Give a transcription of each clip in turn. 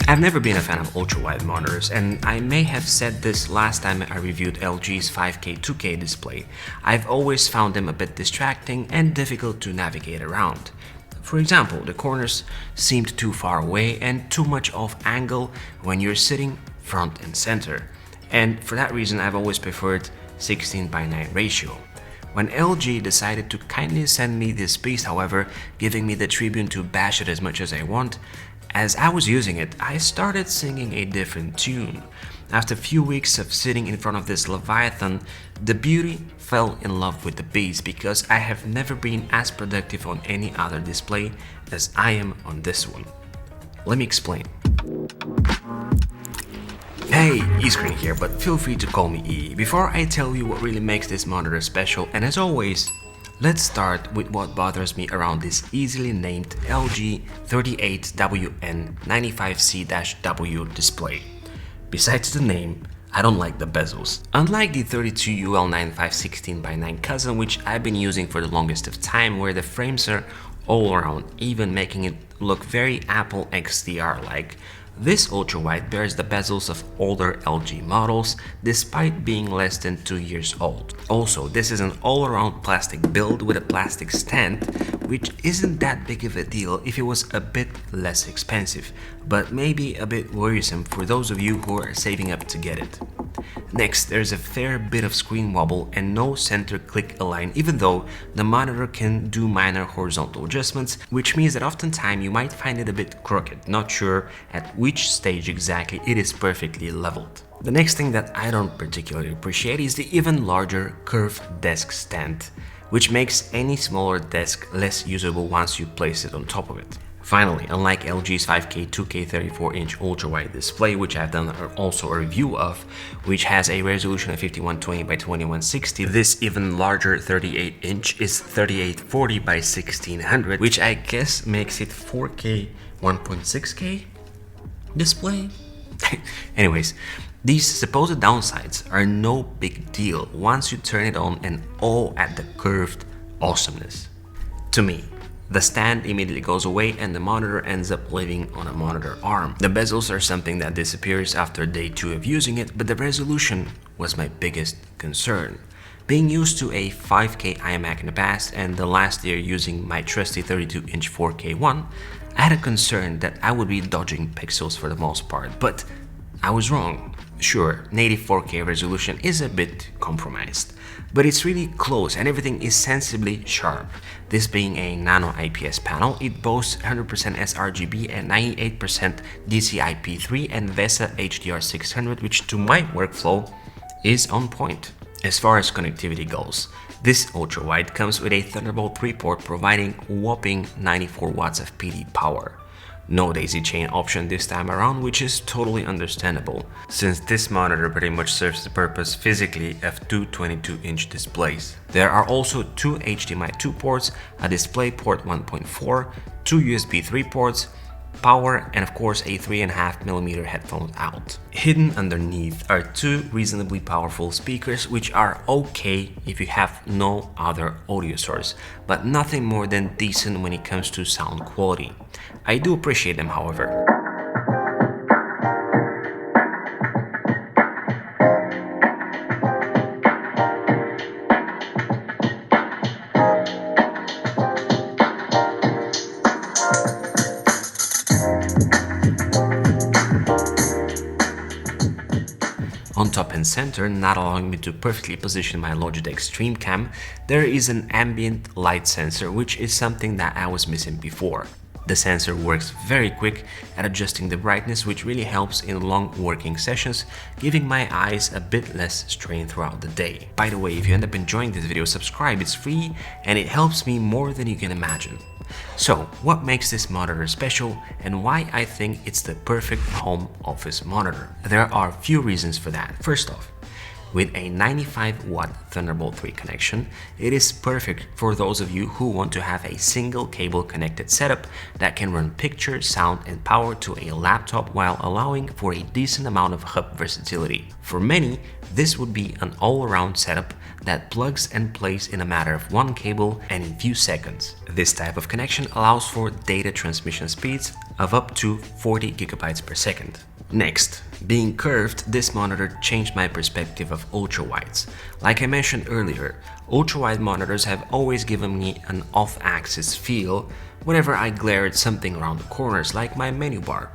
I've never been a fan of ultra-wide monitors, and I may have said this last time I reviewed LG's 5K 2K display. I've always found them a bit distracting and difficult to navigate around. For example, the corners seemed too far away and too much off angle when you're sitting front and center. And for that reason, I've always preferred 16:9 ratio. When LG decided to kindly send me this beast, however, giving me the tribune to bash it as much as I want, as I was using it, I started singing a different tune. After a few weeks of sitting in front of this Leviathan, the beauty fell in love with the beast because I have never been as productive on any other display as I am on this one. Let me explain. Hey, eScreen here, but feel free to call me E. Before I tell you what really makes this monitor special, and as always, let's start with what bothers me around this easily named LG 38WN95C-W display. Besides the name, I don't like the bezels. Unlike the 32UL95 cousin, which I've been using for the longest of time, where the frames are all around, even making it look very Apple XDR-like, this ultrawide bears the bezels of older LG models, despite being less than 2 years old. Also, this is an all-around plastic build with a plastic stand, which isn't that big of a deal if it was a bit less expensive, but maybe a bit worrisome for those of you who are saving up to get it. Next, there's a fair bit of screen wobble and no center click align, even though the monitor can do minor horizontal adjustments, which means that oftentimes you might find it a bit crooked, not sure at which stage exactly it is perfectly leveled. The next thing that I don't particularly appreciate is the even larger curved desk stand, which makes any smaller desk less usable once you place it on top of it. Finally, unlike LG's 5K 2K 34-inch ultrawide display, which I've done also a review of, which has a resolution of 5120 by 2160, this even larger 38-inch is 3840 by 1600, which I guess makes it 4K 1.6K display? Anyways, these supposed downsides are no big deal once you turn it on and awe at the curved awesomeness. To me, the stand immediately goes away and the monitor ends up living on a monitor arm. The bezels are something that disappears after day 2 of using it, but the resolution was my biggest concern. Being used to a 5K iMac in the past and the last year using my trusty 32-inch 4K one, I had a concern that I would be dodging pixels for the most part, but I was wrong. Sure, native 4K resolution is a bit compromised, but it's really close and everything is sensibly sharp. This being a nano IPS panel, it boasts 100% sRGB and 98% DCI-P3 and VESA HDR600, which to my workflow is on point. As far as connectivity goes, this ultrawide comes with a Thunderbolt 3 port providing whopping 94 watts of PD power. No daisy chain option this time around, which is totally understandable, since this monitor pretty much serves the purpose physically of two 22-inch displays. There are also two HDMI 2 ports, a DisplayPort 1.4, two USB 3 ports, power, and of course a 3.5mm headphone out. Hidden underneath are two reasonably powerful speakers, which are okay if you have no other audio source, but nothing more than decent when it comes to sound quality. I do appreciate them, however. On top and center, not allowing me to perfectly position my Logitech Stream Cam, there is an ambient light sensor, which is something that I was missing before. The sensor works very quick at adjusting the brightness, which really helps in long working sessions, giving my eyes a bit less strain throughout the day. By the way, if you end up enjoying this video, subscribe, it's free and it helps me more than you can imagine. So, what makes this monitor special and why I think it's the perfect home office monitor? There are a few reasons for that. First off, With a 95-watt Thunderbolt 3 connection, it is perfect for those of you who want to have a single cable connected setup that can run picture, sound, and power to a laptop while allowing for a decent amount of hub versatility. For many, this would be an all-around setup that plugs and plays in a matter of one cable and in few seconds. This type of connection allows for data transmission speeds of up to 40 gigabytes per second. Next, being curved, this monitor changed my perspective of ultrawides. Like I mentioned earlier, ultrawide monitors have always given me an off-axis feel whenever I glare at something around the corners, like my menu bar.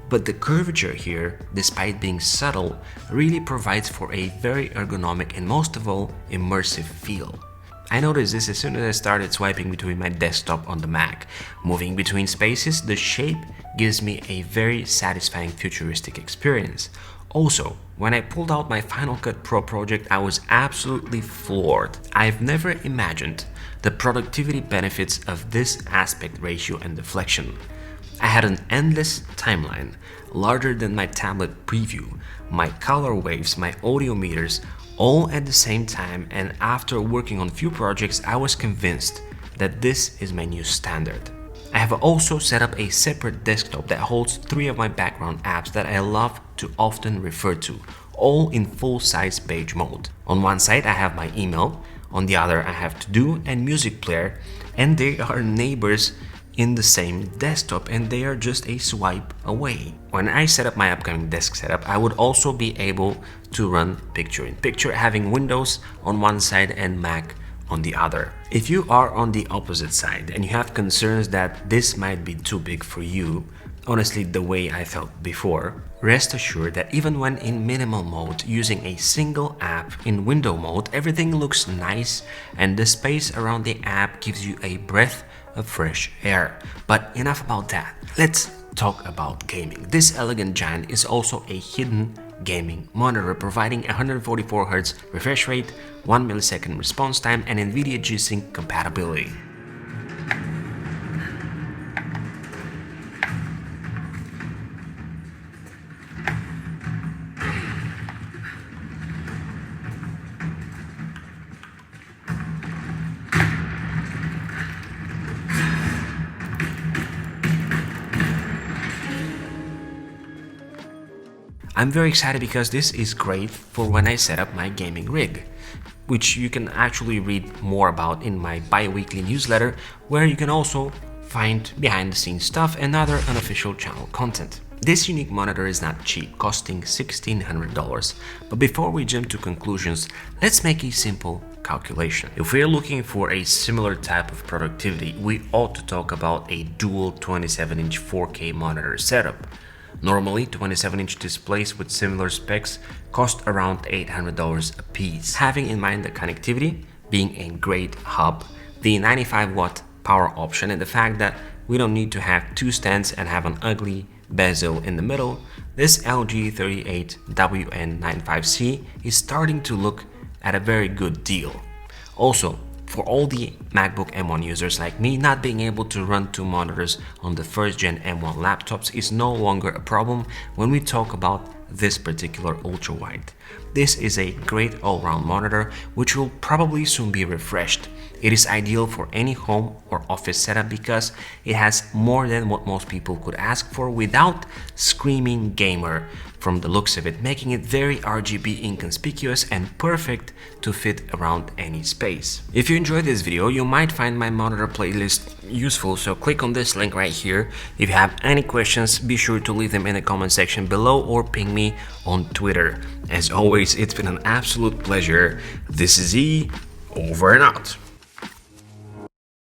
But the curvature here, despite being subtle, really provides for a very ergonomic and most of all, immersive feel. I noticed this as soon as I started swiping between my desktop on the Mac. Moving between spaces, the shape gives me a very satisfying futuristic experience. Also, when I pulled out my Final Cut Pro project, I was absolutely floored. I've never imagined the productivity benefits of this aspect ratio and deflection. I had an endless timeline, larger than my tablet preview, my color waves, my audio meters, all at the same time, and after working on few projects, I was convinced that this is my new standard. I have also set up a separate desktop that holds 3 of my background apps that I love to often refer to, all in full-size page mode. On one side I have my email, on the other I have To Do and Music Player, and they are neighbors in the same desktop and they are just a swipe away. When I set up my upcoming desk setup, I would also be able to run picture-in-picture, having Windows on one side and Mac on the other. If you are on the opposite side and you have concerns that this might be too big for you, honestly the way I felt before, rest assured that even when in minimal mode using a single app in window mode, everything looks nice and the space around the app gives you a breath of fresh air. But enough about that. Let's talk about gaming. This elegant giant is also a hidden gaming monitor, providing 144Hz refresh rate, 1 millisecond response time, and NVIDIA G-Sync compatibility. I'm very excited because this is great for when I set up my gaming rig, which you can actually read more about in my bi-weekly newsletter, where you can also find behind-the-scenes stuff and other unofficial channel content. This unique monitor is not cheap, costing $1,600. But before we jump to conclusions, let's make a simple calculation. If we're looking for a similar type of productivity, we ought to talk about a dual 27-inch 4K monitor setup. Normally, 27-inch displays with similar specs cost around $800 a piece. Having in mind the connectivity being a great hub, the 95-watt power option, and the fact that we don't need to have 2 stands and have an ugly bezel in the middle, this LG 38WN95C is starting to look at a very good deal. Also, for all the MacBook M1 users like me, not being able to run 2 monitors on the first-gen M1 laptops is no longer a problem when we talk about this particular ultrawide. This is a great all-round monitor which will probably soon be refreshed. It is ideal for any home or office setup because it has more than what most people could ask for without screaming gamer from the looks of it, making it very RGB inconspicuous and perfect to fit around any space. If you enjoyed this video, you might find my monitor playlist useful, so click on this link right here. If you have any questions, be sure to leave them in the comment section below or ping me on Twitter. As always, it's been an absolute pleasure. This is E, over and out.